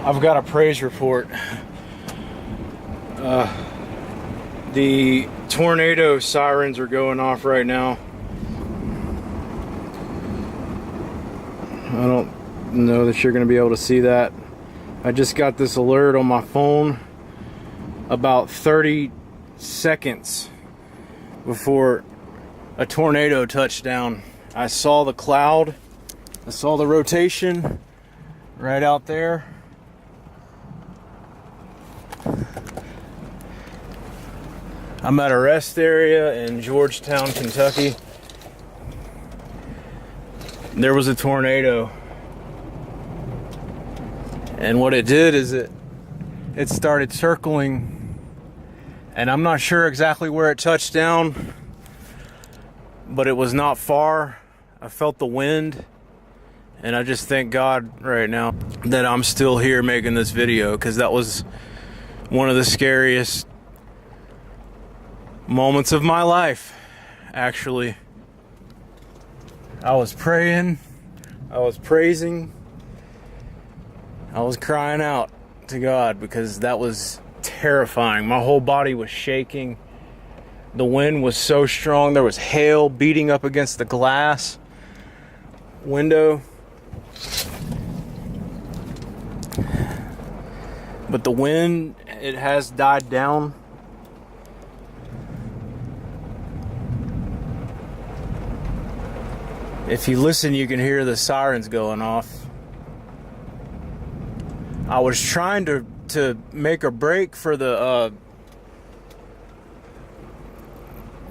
I've got a praise report. The tornado sirens are going off right now. I don't know that you're going to be able to see that. I just got this alert on my phone about 30 seconds before a tornado touched down. I saw the cloud, I saw the rotation right out there. I'm at a rest area in Georgetown, Kentucky. There was a tornado. And what it did is it started circling. And I'm not sure exactly where it touched down, but it was not far. I felt the wind. And I just thank God right now that I'm still here making this video, because that was one of the scariest moments of my life, actually. I was praying, I was praising, I was crying out to God, because that was terrifying. My whole body was shaking. The wind was so strong. There was hail beating up against the glass window. But the wind, it has died down. If you listen, you can hear the sirens going off. I was trying to make a break for the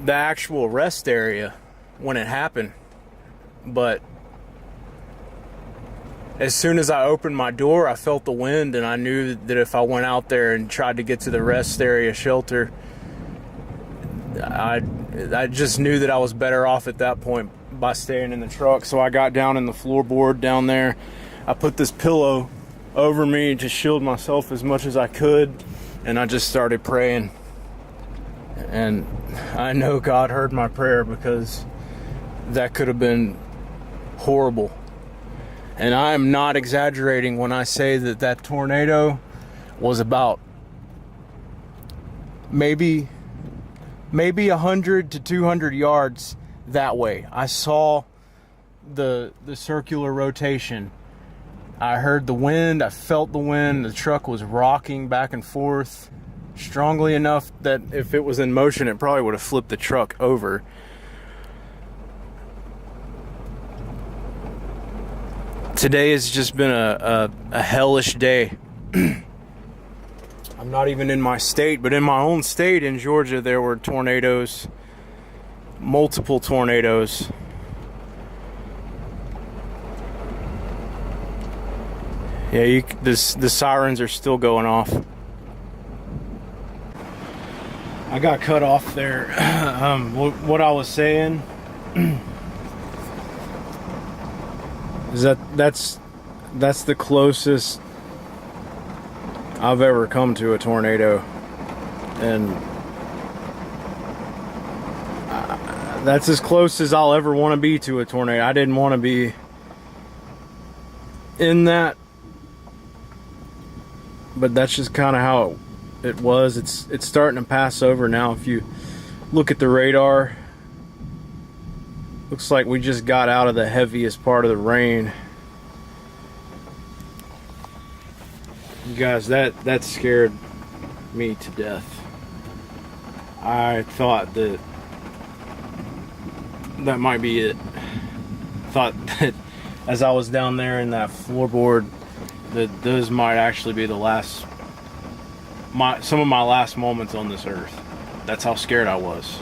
actual rest area when it happened, but as soon as I opened my door, I felt the wind, and I knew that if I went out there and tried to get to the rest area shelter, I just knew that I was better off at that point by staying in the truck. So I got down in the floorboard down there. I put this pillow over me to shield myself as much as I could, and I just started praying. And I know God heard my prayer, because that could have been horrible. And I am not exaggerating when I say that that tornado was about maybe 100 to 200 yards that way. I saw the circular rotation. I heard the wind, I felt the wind. The truck was rocking back and forth strongly enough that if it was in motion, it probably would have flipped the truck over. Today has just been a hellish day. I'm not even in my state, but in my own state in Georgia, there were tornadoes, multiple tornadoes. Yeah, the sirens are still going off. I got cut off there. What I was saying is that's the closest I've ever come to a tornado, and that's as close as I'll ever want to be to a tornado. I didn't want to be in that, but that's just kind of how it was. It's starting to pass over now. If you look at the radar, looks like we just got out of the heaviest part of the rain. You guys, that scared me to death. I thought that might be it. Thought that as I was down there in that floorboard, that those might actually be some of my last moments on this earth. That's how scared I was.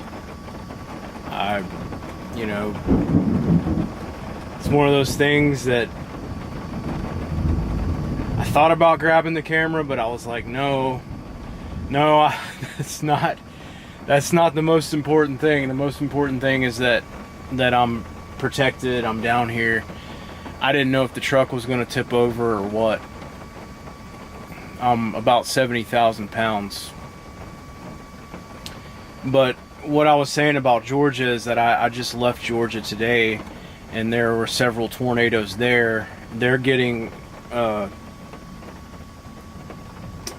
It's one of those things that I thought about grabbing the camera, but I was like, no, that's not the most important thing. The most important thing is that I'm protected. I'm down here. I didn't know if the truck was going to tip over or what. I'm about 70,000 pounds. But what I was saying about Georgia is that I just left Georgia today, and there were several tornadoes there. They're getting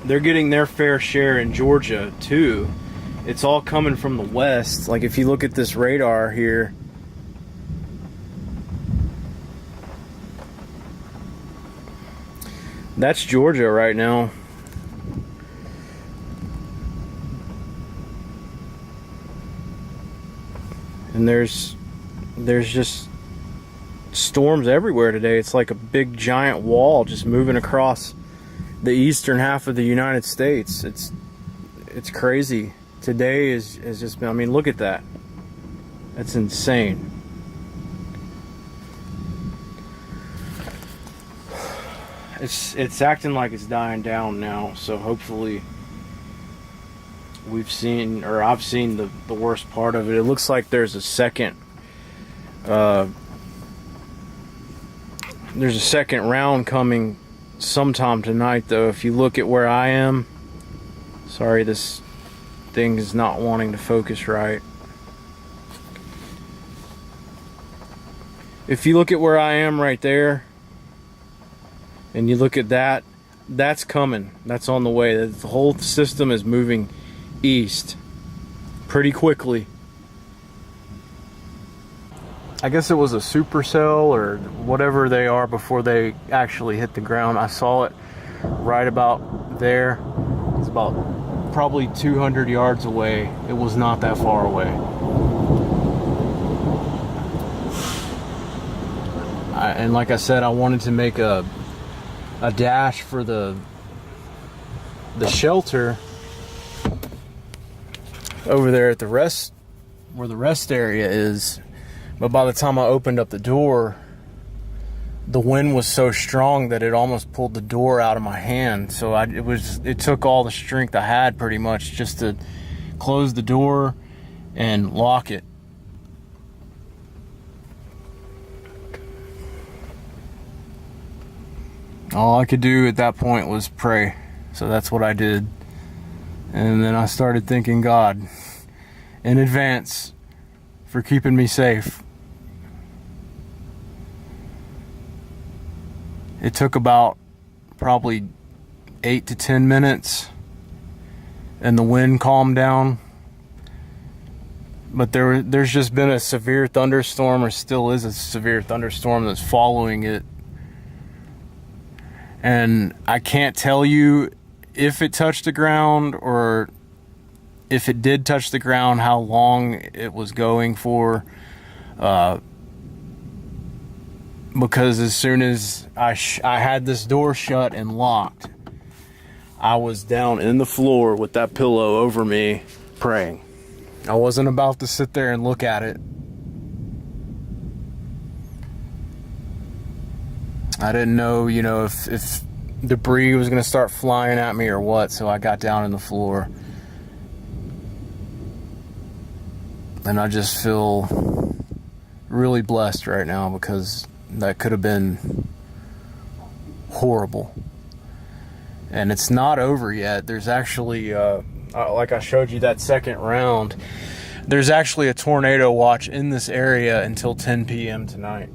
they're getting their fair share in Georgia too. It's all coming from the west. Like if you look at this radar here, that's Georgia right now. And there's just storms everywhere today. It's like a big giant wall just moving across the eastern half of the United States. It's crazy. Today has just been, I mean, look at that. That's insane. It's acting like it's dying down now, so hopefully we've seen, or I've seen the worst part of it. It looks like there's a second round coming sometime tonight, though. If you look at where I am, sorry, this thing is not wanting to focus right. If you look at where I am right there, and you look at that, that's coming. That's on the way. The whole system is moving east pretty quickly. I guess it was a supercell or whatever they are before they actually hit the ground. I saw it right about there. It's about probably 200 yards away. It was not that far away. And like I said, I wanted to make a dash for the shelter over there at the rest, where the rest area is. But by the time I opened up the door, the wind was so strong that it almost pulled the door out of my hand. So it took all the strength I had pretty much just to close the door and lock it. All I could do at that point was pray. So that's what I did. And then I started thanking God in advance for keeping me safe. It took about probably 8 to 10 minutes and the wind calmed down. But there's just been a severe thunderstorm, or still is a severe thunderstorm that's following it. And I can't tell you if it touched the ground, or if it did touch the ground, how long it was going for. Because as soon as I had this door shut and locked, I was down in the floor with that pillow over me praying. I wasn't about to sit there and look at it. I didn't know, if debris was going to start flying at me or what, so I got down in the floor. And I just feel really blessed right now, because that could have been horrible. And it's not over yet. There's actually, like I showed you that second round, there's actually a tornado watch in this area until 10 p.m. tonight.